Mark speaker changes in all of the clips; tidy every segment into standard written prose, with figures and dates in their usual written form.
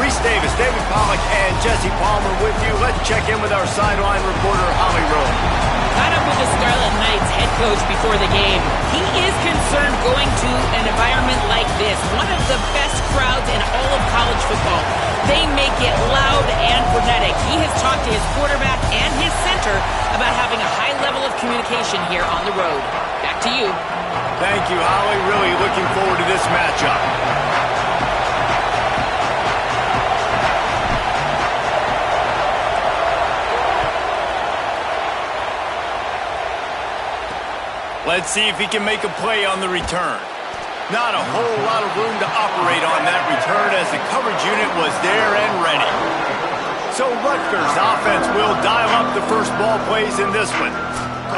Speaker 1: Reese Davis, David Pollack, and Jesse Palmer with you. Let's check in with our sideline reporter, Holly Rowe.
Speaker 2: Caught up with the Scarlet Knights head coach before the game. He is concerned going to an environment like this, one of the best crowds in all of college football. They make it loud and frenetic. He has talked to his quarterback and his center about having a high level of communication here on the road. Back to you.
Speaker 1: Thank you, Holly. Really looking forward to this matchup. Let's see if he can make a play on the return. Not a whole lot of room to operate on that return as the coverage unit was there and ready. So Rutgers offense will dial up the first ball plays in this one.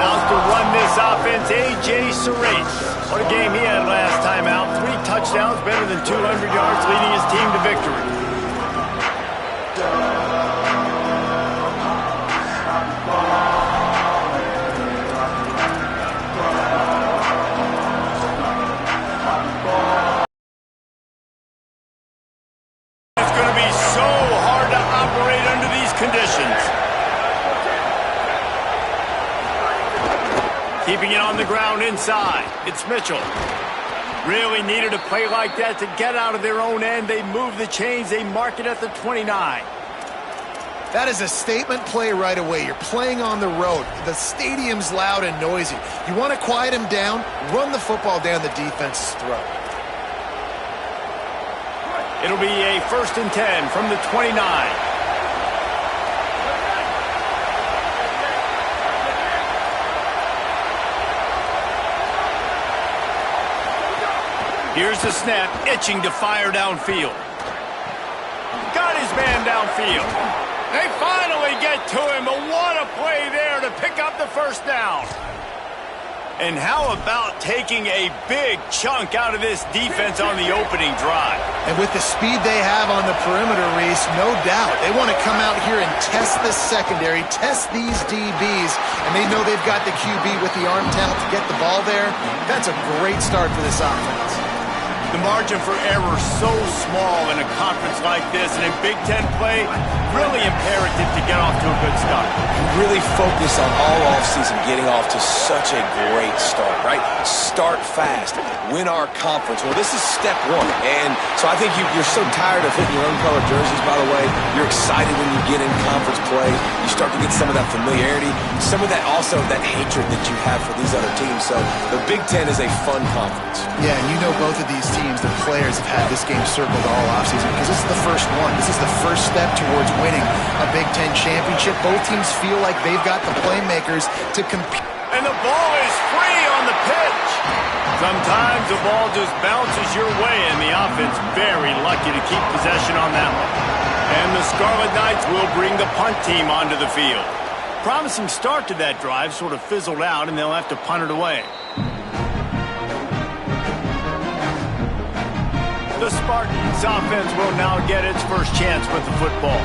Speaker 1: Out to run this offense, A.J. Surace. What a game he had last time out. 3 touchdowns, better than 200 yards, leading his team to victory. Keeping it on the ground inside. It's Mitchell. Really needed a play like that to get out of their own end. They move the chains. They mark it at the 29.
Speaker 3: That is a statement play right away. You're playing on the road. The stadium's loud and noisy. You want to quiet him down, run the football down the defense's throat.
Speaker 1: It'll be a 1st and 10 from the 29. Here's the snap, itching to fire downfield. Got his man downfield. They finally get to him, but what a play there to pick up the first down. And how about taking a big chunk out of this defense on the opening drive?
Speaker 3: And with the speed they have on the perimeter, Reese, no doubt. They want to come out here and test this secondary, test these DBs, and they know they've got the QB with the arm talent to get the ball there. That's a great start for this offense.
Speaker 1: The margin for error so small in a conference like this, and in Big Ten play, really imperative to get off to a good start.
Speaker 4: Really focus on all offseason getting off to such a great start, right? Start fast, win our conference. Well, this is step 1, and so I think you're so tired of hitting your own color jerseys, by the way. You're excited when you get in conference play. You start to get some of that familiarity, some of that also that hatred that you have for these other teams. So the Big Ten is a fun conference.
Speaker 3: Yeah, and you know both of these teams, their players have had this game circled all offseason because this is the first one. This is the first step towards winning a Big Ten championship. Both teams feel like they've got the playmakers to compete.
Speaker 1: And the ball is free on the pitch. Sometimes the ball just bounces your way, and the offense very lucky to keep possession on that one. And the Scarlet Knights will bring the punt team onto the field. Promising start to that drive sort of fizzled out, and they'll have to punt it away. The Spartans offense will now get its first chance with the football.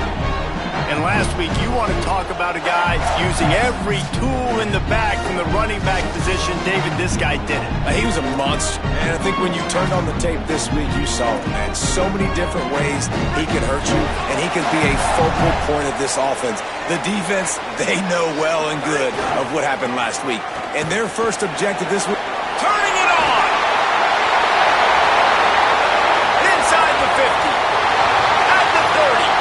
Speaker 1: And last week, you want to talk about a guy using every tool in the bag from the running back position. David, this guy did it.
Speaker 4: He was a monster. And I think when you turned on the tape this week, you saw it, man. So many different ways he could hurt you, and he could be a focal point of this offense. The defense, they know well and good of what happened last week. And their first objective this week,
Speaker 1: turning it on! Inside the 50. At the 30.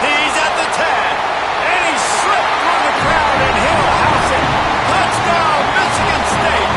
Speaker 1: He's at the 10. And he slipped through the crowd, and he'll house it. Touchdown, Michigan State!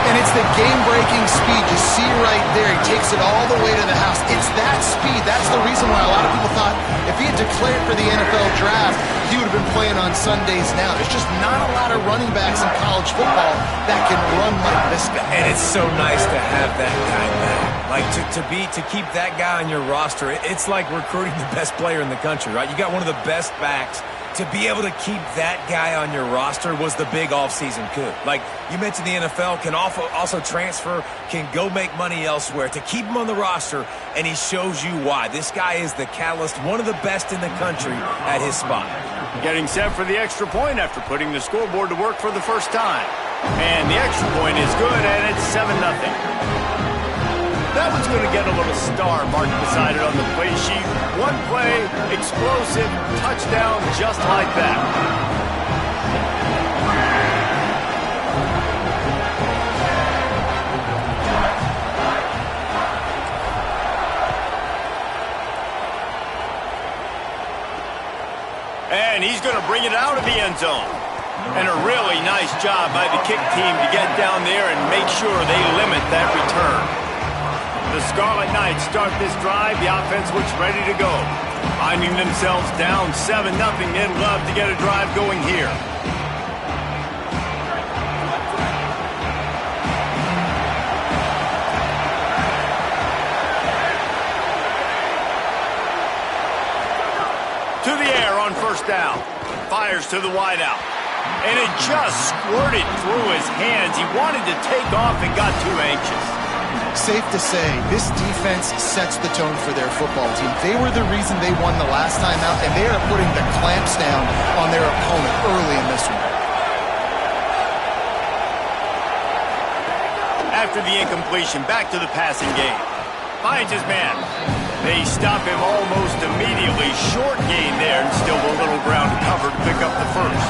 Speaker 3: And it's the game-breaking speed. You see right there, he takes it all the way to the house. It's that speed. That's the reason why a lot of people thought if he had declared for the NFL draft, he would have been playing on Sundays now. There's just not a lot of running backs in college football that can run like this guy.
Speaker 4: and it's so nice to have that guy back. Like to keep that guy on your roster, it's like recruiting the best player in the country, right? You got one of the best backs. To be able to keep that guy on your roster was the big offseason coup. Like you mentioned, the NFL can also transfer, can go make money elsewhere. To keep him on the roster, and he shows you why. This guy is the catalyst, one of the best in the country at his spot.
Speaker 1: Getting set for the extra point after putting the scoreboard to work for the first time. And the extra point is good, and it's 7-0. That one's going to get a little star marked beside it on the play sheet. One play, explosive, touchdown, just like that. And he's going to bring it out of the end zone. And a really nice job by the kick team to get down there and make sure they limit that return. The Scarlet Knights start this drive. The offense looks ready to go. Finding themselves down 7-0. They'd love to get a drive going here. To the air on first down. Fires to the wideout. And it just squirted through his hands. He wanted to take off and got too anxious.
Speaker 3: Safe to say, this defense sets the tone for their football team. They were the reason they won the last time out, and they are putting the clamps down on their opponent early in this one.
Speaker 1: After the incompletion, back to the passing game. Finds his man. They stop him almost immediately. Short gain there, and still a little ground to cover to pick up the first.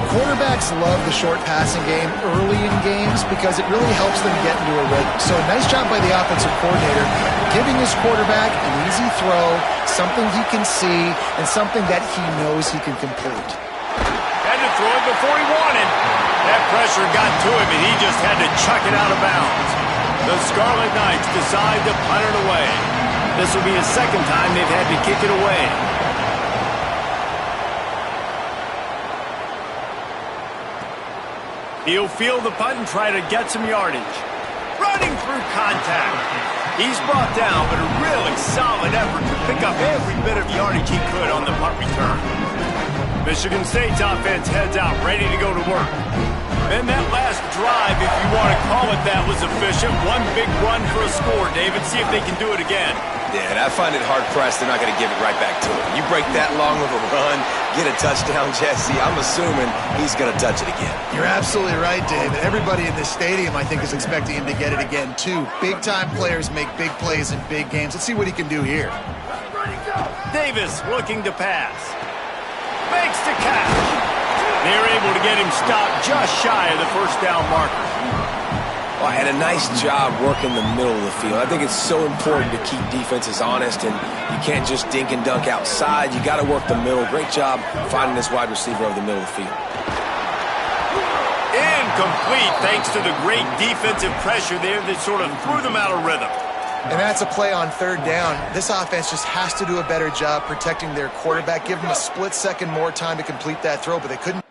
Speaker 3: Quarterbacks love the short passing game early in games because it really helps them get into a rhythm. So nice job by the offensive coordinator, giving his quarterback an easy throw, something he can see, and something that he knows he can complete.
Speaker 1: Had to throw it before he wanted. That pressure got to him, and he just had to chuck it out of bounds. The Scarlet Knights decide to punt it away. This will be his second time they've had to kick it away. He'll field the punt and try to get some yardage. Running through contact. He's brought down, but a really solid effort to pick up every bit of yardage he could on the punt return. Michigan State's offense heads out, ready to go to work. And that last drive, if you want to call it that, was efficient. One big run for a score, David. See if they can do it again.
Speaker 4: Yeah, and I find it hard-pressed they're not going to give it right back to him. You break that long of a run, get a touchdown, Jesse, I'm assuming he's going to touch it again.
Speaker 3: You're absolutely right, David. Everybody in this stadium, I think, is expecting him to get it again, too. Big-time players make big plays in big games. Let's see what he can do here.
Speaker 1: Davis looking to pass. Makes the catch. They're able to get him stopped just shy of the first down marker.
Speaker 4: Well, and a nice job working the middle of the field. I think it's so important to keep defenses honest, and you can't just dink and dunk outside. You got to work the middle. Great job finding this wide receiver over the middle of the field.
Speaker 1: Incomplete, thanks to the great defensive pressure there that sort of threw them out of rhythm.
Speaker 3: And that's a play on third down. This offense just has to do a better job protecting their quarterback. Give them a split second more time to complete that throw, but they couldn't.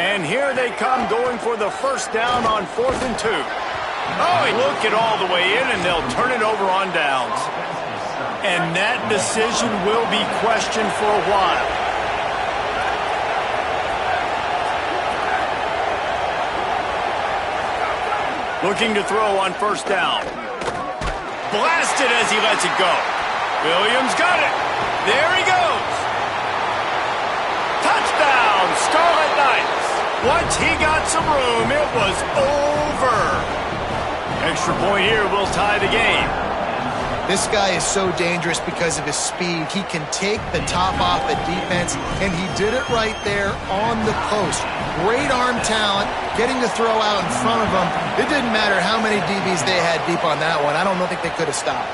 Speaker 1: And here they come going for the first down on 4th and 2. Oh, he look it all the way in, and they'll turn it over on downs. And that decision will be questioned for a while. Looking to throw on first down. Blasted as he lets it go. Williams got it. There he goes. Touchdown, Scarlet Knights. Once he got some room, it was over. Extra point here will tie the game.
Speaker 3: This guy is so dangerous because of his speed. He can take the top off the defense, and he did it right there on the post. Great arm talent, getting the throw out in front of him. It didn't matter how many DBs they had deep on that one. I don't think they could have stopped.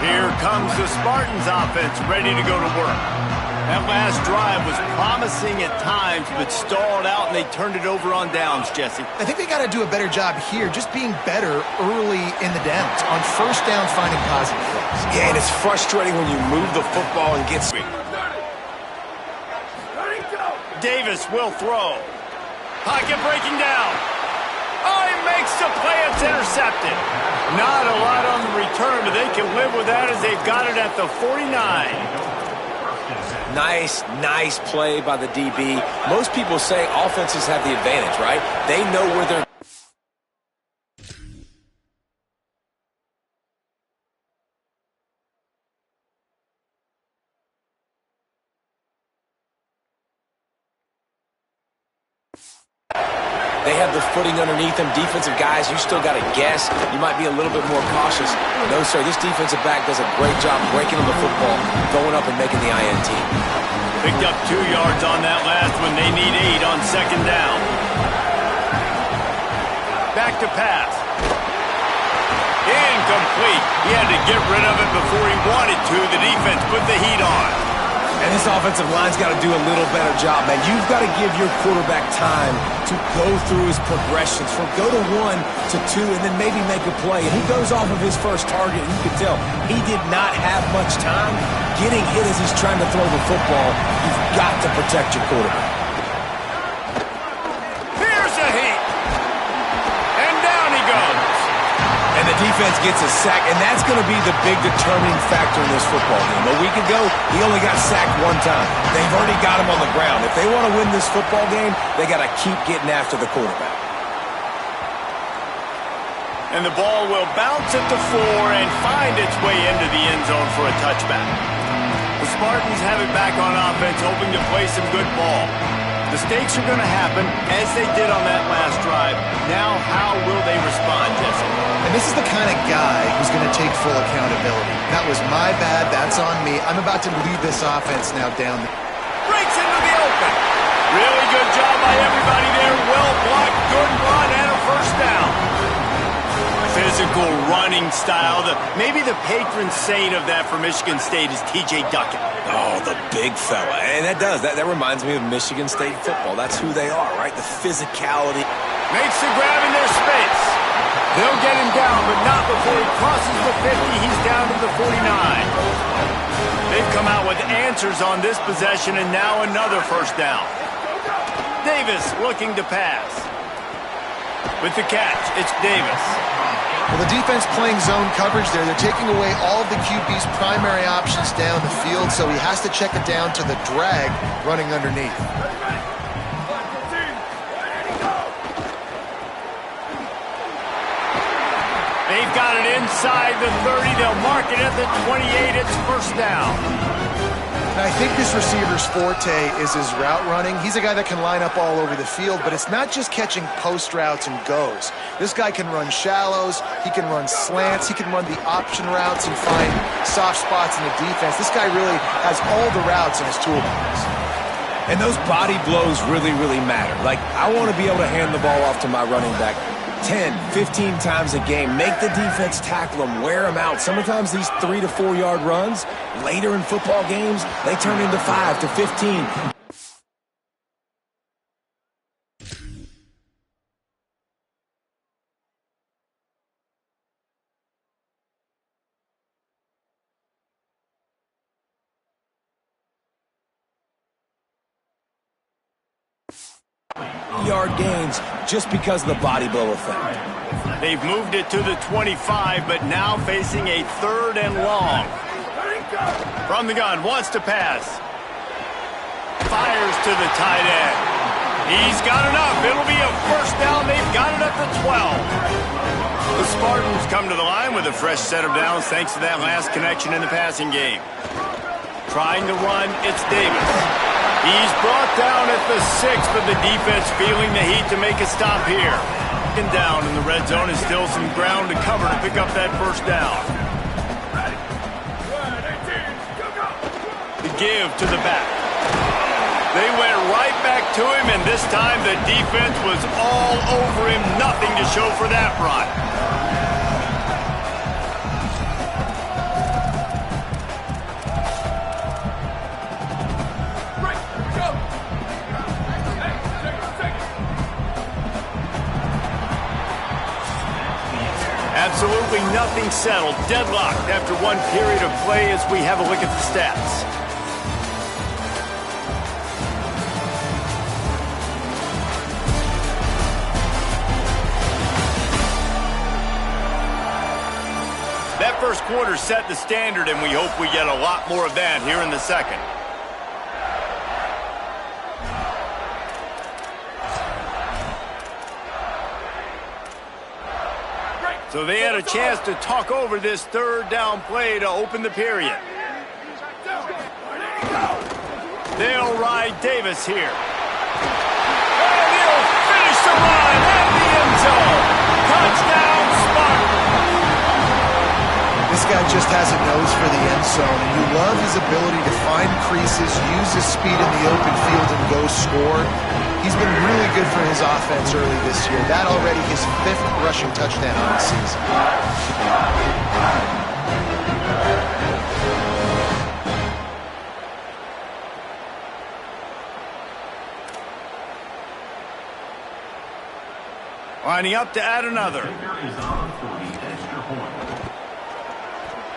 Speaker 1: Here comes the Spartans offense ready to go to work. That last drive was promising at times, but stalled out, and they turned it over on downs, Jesse.
Speaker 3: I think they got to do a better job here, just being better early in the downs. On first down, finding positive plays.
Speaker 4: Yeah, and it's frustrating when you move the football and get sweet.
Speaker 1: Davis will throw. Pocket breaking down. Oh, he makes the play. It's intercepted. Not a lot on the return, but they can live with that as they've got it at the 49.
Speaker 4: Nice play by the DB. Most people say offenses have the advantage, right? They know where they're They have the footing underneath them. Defensive guys, you still got to guess. You might be a little bit more cautious. No, sir, this defensive back does a great job breaking on the football, going up and making the INT.
Speaker 1: Picked up 2 yards on that last one. They need 8 on second down. Back to pass. Incomplete. He had to get rid of it before he wanted to. The defense put the heat on.
Speaker 4: And this offensive line's got to do a little better job, man. You've got to give your quarterback time to go through his progressions from go to 1 to 2 and then maybe make a play. And he goes off of his first target, and you can tell he did not have much time getting hit as he's trying to throw the football. You've got to protect your quarterback.
Speaker 1: Here's a hit. And down he goes.
Speaker 4: And the defense gets a sack, and that's going to be the big determining factor in this football game. A week ago, he only got sacked 1 time. They've already got him on the ground. If they want to win this football game, they got to keep getting after the quarterback.
Speaker 1: And the ball will bounce at the 4 and find its way into the end zone for a touchback. The Spartans have it back on offense, hoping to play some good ball. The stakes are going to happen, as they did on that last drive. Now, how will they respond, Jesse?
Speaker 3: And this is the kind of guy who's going to take full accountability. That was my bad. That's on me. I'm about to lead this offense now down.
Speaker 1: Breaks into the open. Really good job by everybody there. Well blocked, good run, and a first down. Physical running style. Maybe the patron saint of that for Michigan State is T.J. Duckett.
Speaker 4: Oh, the big fella. And that reminds me of Michigan State football. That's who they are, right? The physicality.
Speaker 1: Makes the grab in their space. They'll get him down, but not before he crosses the 50. He's down to the 49. They've come out with answers on this possession, and now another first down. Davis looking to pass. With the catch, it's Davis.
Speaker 3: Well, the defense playing zone coverage there. They're taking away all of the QB's primary options down the field, so he has to check it down to the drag running underneath.
Speaker 1: They've got it inside the 30. They'll mark it at the 28. It's first down.
Speaker 3: Now, I think this receiver's forte is his route running. He's a guy that can line up all over the field, but it's not just catching post routes and goes. This guy can run shallows, he can run slants, he can run the option routes and find soft spots in the defense. This guy really has all the routes in his toolbox.
Speaker 4: And those body blows really, really matter. Like, I want to be able to hand the ball off to my running back 10, 15 times a game. Make the defense tackle them, wear them out. Sometimes these 3 to 4 yard runs, later in football games, they turn into 5 to 15. Yard gains just because of the body blow effect.
Speaker 1: They've moved it to the 25, but now facing a 3rd and long. From the gun, wants to pass. Fires to the tight end. He's got enough. It'll be a first down. They've got it at the 12. The Spartans come to the line with a fresh set of downs thanks to that last connection in the passing game. Trying to run, it's Davis. He's brought down at the 6, but the defense feeling the heat to make a stop here. And down in the red zone is still some ground to cover to pick up that first down. The give to the back. They went right back to him, and this time the defense was all over him. Nothing to show for that run. Absolutely nothing settled. Deadlocked after one period of play as we have a look at the stats. That first quarter set the standard, and we hope we get a lot more of that here in the second. So they had a chance to talk over this 3rd down play to open the period. They'll ride Davis here. And he'll finish the run and the end zone. Touchdown, Spartans.
Speaker 3: This guy just has a nose for the end zone, and you love his ability to find creases, use his speed in the open field, and go score. He's been really good for his offense early this year. That already his 5th rushing touchdown on the season.
Speaker 1: Lining up to add another.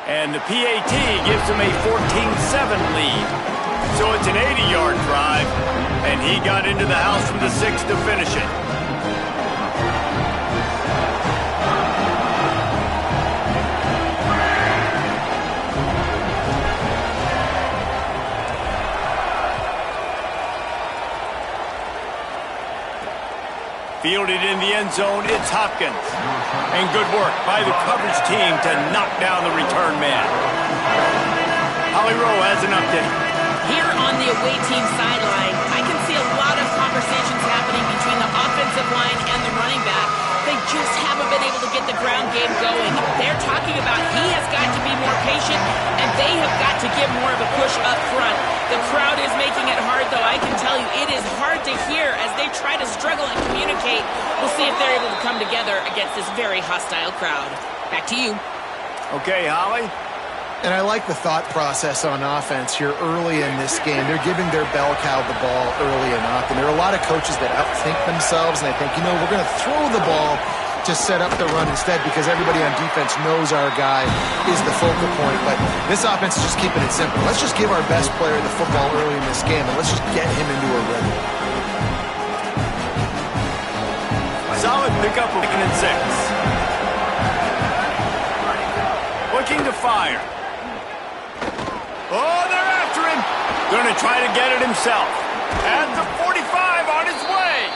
Speaker 1: And the PAT gives him a 14-7 lead. So it's an 80-yard drive, and he got into the house from the 6 to finish it. Fielded in the end zone, it's Hopkins. And good work by the coverage team to knock down the return man. Holly Rowe has an update.
Speaker 2: Here on the away team sideline, I can see a lot of conversations happening between the offensive line and the running back. They just haven't been able to get the ground game going. They're talking about he has got to be more patient, and they have got to give more of a push up front. The crowd is making it hard, though. I can tell you it is hard to hear as they try to struggle and communicate. We'll see if they're able to come together against this very hostile crowd. Back to you.
Speaker 1: Okay, Holly.
Speaker 3: And I like the thought process on offense here early in this game. They're giving their bell cow the ball early enough. And there are a lot of coaches that outthink themselves, and they think, you know, we're going to throw the ball to set up the run instead because everybody on defense knows our guy is the focal point. But this offense is just keeping it simple. Let's just give our best player the football early in this game, and let's just get him into a rhythm.
Speaker 1: Solid pickup, looking at 6. Looking to fire. Oh, they're after him. Gonna try to get it himself. At the 45 on his way.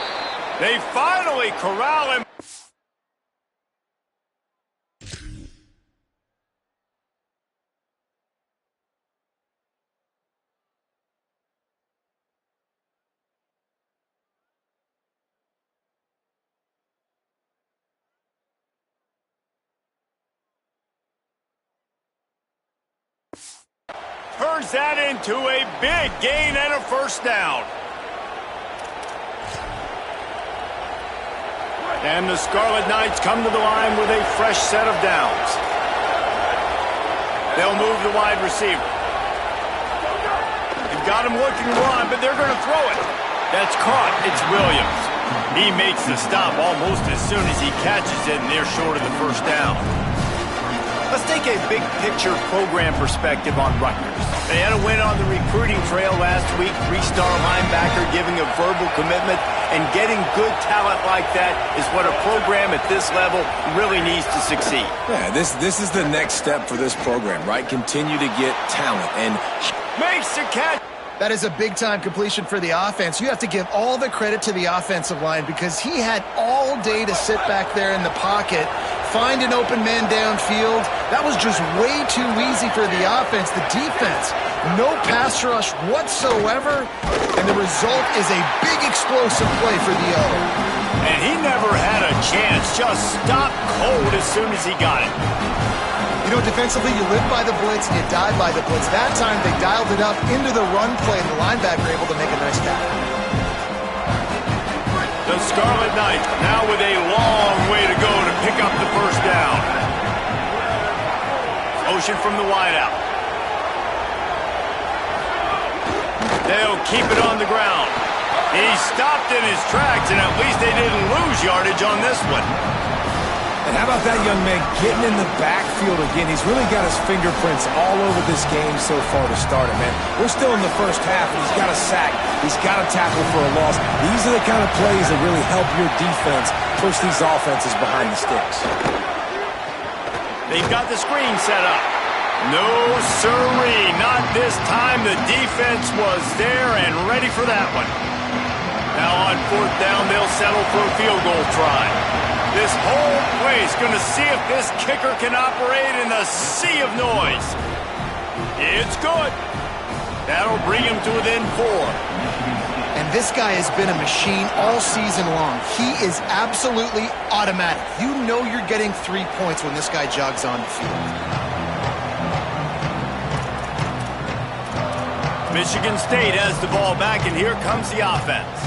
Speaker 1: They finally corral him. Turns that into a big gain and a first down. And the Scarlet Knights come to the line with a fresh set of downs. They'll move the wide receiver. They've got him looking to run, but they're going to throw it. That's caught. It's Williams. He makes the stop almost as soon as he catches it, and they're short of the first down. Let's take a big-picture program perspective on Rutgers. They had a win on the recruiting trail last week, 3-star linebacker giving a verbal commitment, and getting good talent like that is what a program at this level really needs to succeed.
Speaker 4: Yeah, this is the next step for this program, right? Continue to get talent and
Speaker 1: makes the catch.
Speaker 3: That is a big-time completion for the offense. You have to give all the credit to the offensive line because he had all day to sit back there in the pocket, find an open man downfield. That was just way too easy for the offense. The defense, no pass rush whatsoever, and the result is a big explosive play for the O.
Speaker 1: And he never had a chance, just stopped cold as soon as he got it.
Speaker 3: You know, defensively, you live by the blitz and you die by the blitz. That time, they dialed it up into the run play, and the linebacker able to make a nice tackle.
Speaker 1: The Scarlet Knights now with a long way to go to pick up the first down. Motion from the wideout. They'll keep it on the ground. He stopped in his tracks, and at least they didn't lose yardage on this one.
Speaker 4: And how about that young man getting in the backfield again? He's really got his fingerprints all over this game so far to start it, man. We're still in the first half, and he's got a sack. He's got a tackle for a loss. These are the kind of plays that really help your defense push these offenses behind the sticks.
Speaker 1: They've got the screen set up. No siree, not this time. The defense was there and ready for that one. Now on 4th down, they'll settle for a field goal try. This whole place going to see if this kicker can operate in the sea of noise. It's good. That'll bring him to within 4.
Speaker 3: And This guy has been a machine all season long. He is absolutely automatic. You know you're getting 3 points when this guy jogs on the field.
Speaker 1: Michigan State has the ball back, and here comes the offense.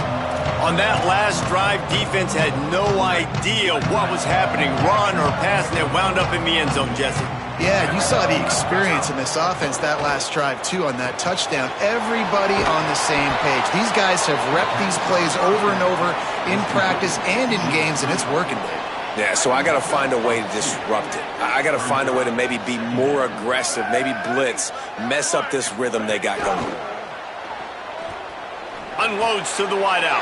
Speaker 1: On that last drive, defense had no idea what was happening, run or pass, and it wound up in the end zone, Jesse.
Speaker 3: Yeah, you saw the experience in this offense that last drive, too, on that touchdown. Everybody on the same page. These guys have repped these plays over and over in practice and in games, and it's working, Dave.
Speaker 4: Yeah, so I got to find a way to disrupt it. I got to find a way to maybe be more aggressive, maybe blitz, mess up this rhythm they got going.
Speaker 1: Unloads to the wideout.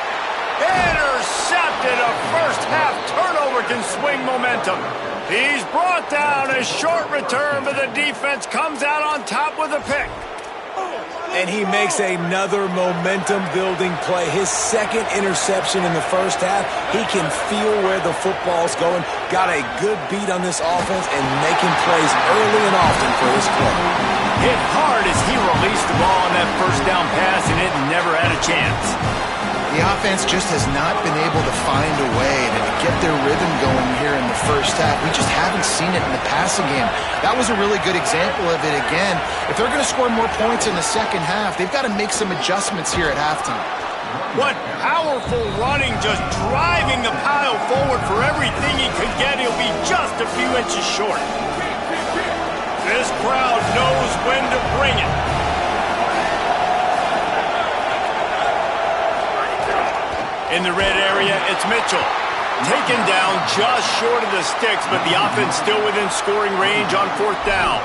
Speaker 1: Intercepted. A first-half turnover can swing momentum. He's brought down. A short return, but the defense comes out on top with a pick.
Speaker 4: And he makes another momentum-building play. His second interception in the first half. He can feel where the football's going. Got a good beat on this offense and making plays early and often for his club.
Speaker 1: Hit hard as he released the ball on that first down pass, and it never had a chance.
Speaker 3: The offense just has not been able to find a way to get their rhythm going here in the first half. We just haven't seen it in the passing game. That was a really good example of it again. If they're going to score more points in the second half, they've got to make some adjustments here at halftime.
Speaker 1: What powerful running, just driving the pile forward for everything he could get. He'll be just a few inches short. This crowd knows when to bring it. In the red area, it's Mitchell. Taken down just short of the sticks, but the offense still within scoring range on fourth down.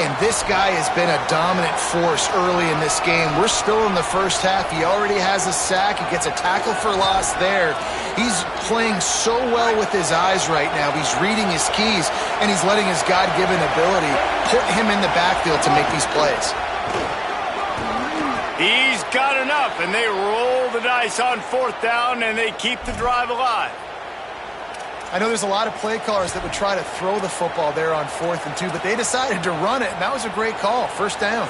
Speaker 3: And this guy has been a dominant force early in this game. We're still in the first half. He already has a sack. He gets a tackle for loss there. He's playing so well with his eyes right now. He's reading his keys, and he's letting his God-given ability put him in the backfield to make these plays.
Speaker 1: He's got enough, and they roll the dice on fourth down, and they keep the drive alive.
Speaker 3: I know there's a lot of play callers that would try to throw the football there on 4th and 2, but they decided to run it, and that was a great call. First down.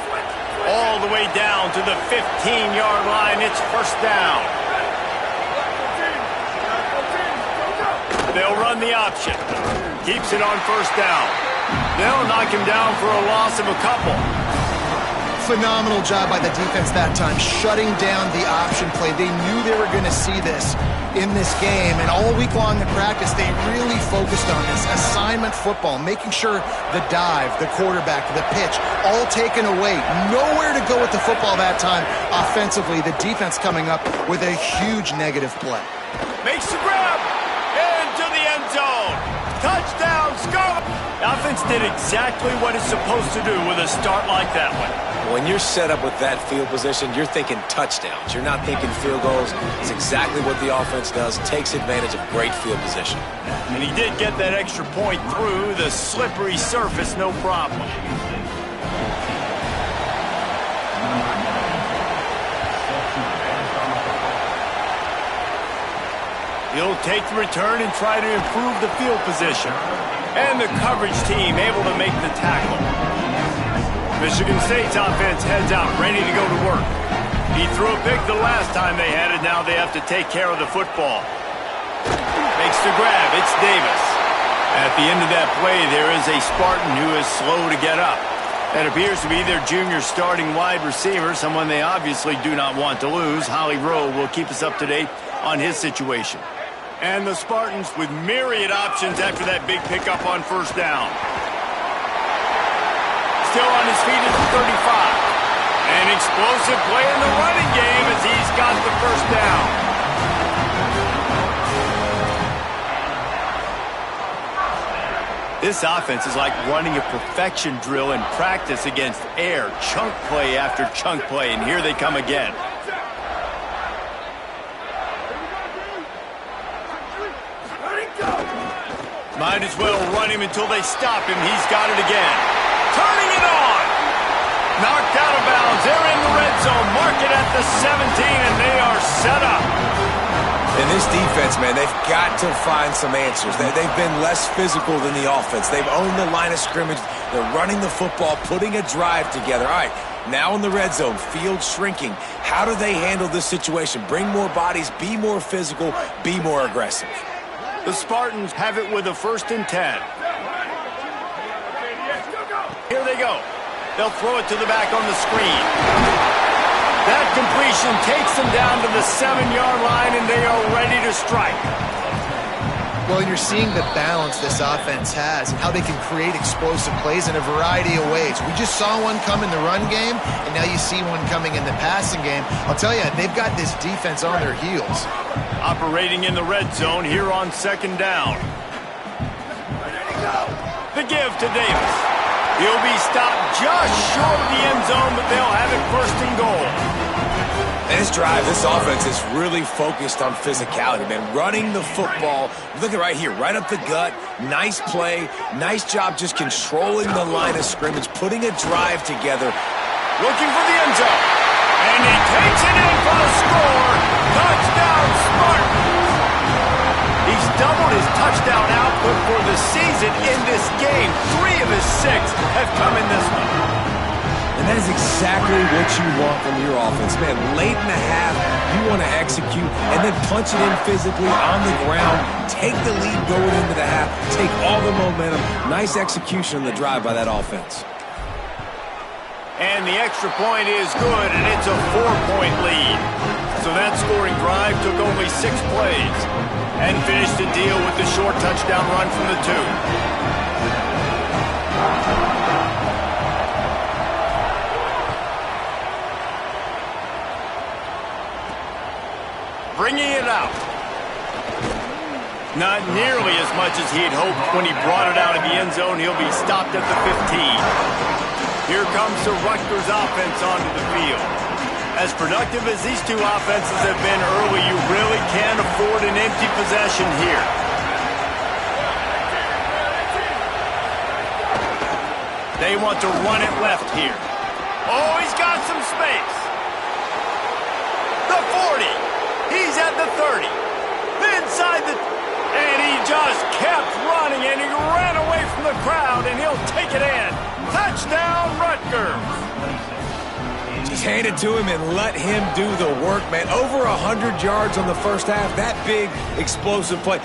Speaker 1: All the way down to the 15-yard line. It's first down. They'll run the option. Keeps it on first down. They'll knock him down for a loss of a couple.
Speaker 3: Phenomenal job by the defense that time, shutting down the option play. They knew they were going to see this in this game, and all week long in practice, they really focused on this assignment football, making sure the dive, the quarterback, the pitch, all taken away. Nowhere to go with the football that time offensively. The defense coming up with a huge negative play.
Speaker 1: Makes the grab into the end zone. Touchdown, Scarlet. The offense did exactly what it's supposed to do with a start like that one.
Speaker 4: When you're set up with that field position, you're thinking touchdowns. You're not thinking field goals. It's exactly what the offense does, takes advantage of great field position.
Speaker 1: And he did get that extra point through the slippery surface, no problem. He'll take the return and try to improve the field position. And the coverage team able to make the tackle. Michigan State's offense heads out, ready to go to work. He threw a pick the last time they had it. Now they have to take care of the football. Makes the grab. It's Davis. At the end of that play, there is a Spartan who is slow to get up. That appears to be their junior starting wide receiver, someone they obviously do not want to lose. Holly Rowe will keep us up to date on his situation. And the Spartans with myriad options after that big pickup on first down. Still on his feet at the 35. An explosive play in the running game as he's got the first down. This offense is like running a perfection drill in practice against air. Chunk play after chunk play, and here they come again. Might as well run him until they stop him. He's got it again. Turning it on. Knocked out of bounds. They're in the red zone. Mark it at the 17, and they are set up.
Speaker 4: And this defense, man, they've got to find some answers. They've been less physical than the offense. They've owned the line of scrimmage. They're running the football, putting a drive together. All right, Now in the red zone, field shrinking. How do they handle this situation? Bring more bodies, be more physical, be more aggressive.
Speaker 1: The Spartans have it with a 1st and 10. Here they go. They'll throw it to the back on the screen. That completion takes them down to the 7-yard line, and they are ready to strike.
Speaker 3: Well, you're seeing the balance this offense has and how they can create explosive plays in a variety of ways. We just saw one come in the run game, and now you see one coming in the passing game. I'll tell you, they've got this defense on their heels.
Speaker 1: Operating in the red zone here on 2nd down. The give to Davis. He'll be stopped just short of the end zone, but they'll have it 1st and goal.
Speaker 4: This drive, this offense is really focused on physicality, man. Running the football. Look at right here, right up the gut. Nice play. Nice job just controlling the line of scrimmage, putting a drive together.
Speaker 1: Looking for the end zone. And he takes it in for the score. Touchdown, Spartans. He's doubled his touchdown output for the season in this game. 3 of his 6 have come in this one.
Speaker 4: And that is exactly what you want from your offense, man. Late in the half, you want to execute and then punch it in physically on the ground. Take the lead going into the half. Take all the momentum. Nice execution on the drive by that offense.
Speaker 1: And the extra point is good, and it's a 4-point lead. So that scoring drive took only 6 plays and finished the deal with the short touchdown run from the 2. Bringing it out. Not nearly as much as he had hoped when he brought it out of the end zone. He'll be stopped at the 15. Here comes the Rutgers offense onto the field. As productive as these 2 offenses have been early, you really can't afford an empty possession here. They want to run it left here. Oh, he's got some space. The 40. He's at the 30. Inside the... And he just kept running, and he ran away from the crowd, and he'll take it in. Touchdown, Rutgers.
Speaker 4: Just hand it to him and let him do the work, man. Over 100 yards on the first half. That big, explosive play.